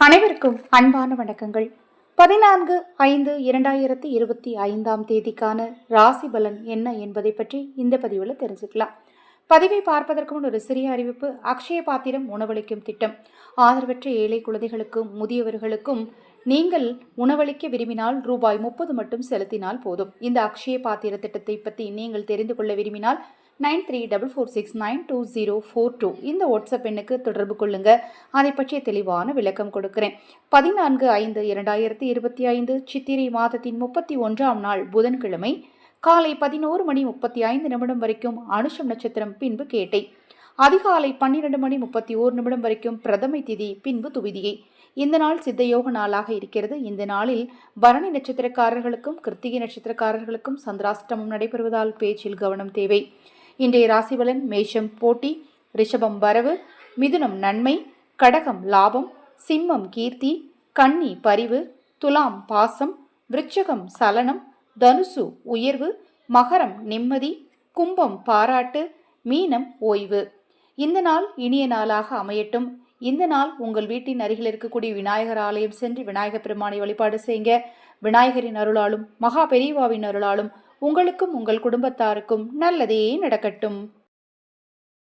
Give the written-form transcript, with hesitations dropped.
அனைவருக்கும் அன்பான வணக்கங்கள். 14/5/2025 தேதிக்கான ராசி பலன் என்ன என்பதை பற்றி இந்த பதிவில் தெரிஞ்சுக்கலாம். பதிவை பார்ப்பதற்கு முன் ஒரு சிறிய அறிவிப்பு. அக்ஷய பாத்திரம் உணவளிக்கும் திட்டம் ஆதரவற்ற ஏழை குழந்தைகளுக்கும் முதியவர்களுக்கும் நீங்கள் உணவளிக்க விரும்பினால் ரூபாய் 30 மட்டும் செலுத்தினால் போதும். இந்த அக்ஷய பாத்திர திட்டத்தை பற்றி நீங்கள் தெரிந்து கொள்ள விரும்பினால் 9344692042 இந்த வாட்ஸ்அப் எண்ணுக்கு தொடர்பு கொள்ளுங்க. அதை பற்றிய தெளிவான விளக்கம் கொடுக்கிறேன். 14/5/2025 சித்திரை மாதத்தின் 31ஆம் நாள் புதன்கிழமை காலை 11:35 வரைக்கும் அனுஷம் நட்சத்திரம், பின்பு கேட்டை. அதிகாலை 12:31 வரைக்கும் பிரதமை திதி, பின்பு துவிதியை. இந்த நாள் சித்தயோக நாளாக இருக்கிறது. இந்த நாளில் பரணி நட்சத்திரக்காரர்களுக்கும் கிருத்திகை நட்சத்திரக்காரர்களுக்கும் சந்திராஷ்டமம் நடைபெறுவதால் பேச்சில் கவனம் தேவை. இன்றைய ராசிபலன்: மேஷம் போட்டி, ரிஷபம் வரவு, மிதுனம் நன்மை, கடகம் லாபம், சிம்மம் கீர்த்தி, கன்னி பரிவு, துலாம் பாசம், விருச்சகம் சலனம், தனுசு உயர்வு, மகரம் நிம்மதி, கும்பம் பாராட்டு, மீனம் ஓய்வு. இந்த நாள் இனிய நாளாக அமையட்டும். இந்த நாள் உங்கள் வீட்டின் அருகில் இருக்கக்கூடிய விநாயகர் ஆலயம் சென்று விநாயகர் பெருமானை வழிபாடு செய்யுங்க. விநாயகரின் அருளாலும் மகா பெரியவாவின் அருளாலும் உங்களுக்கும் உங்கள் குடும்பத்தாருக்கும் நல்லதே நடக்கட்டும்.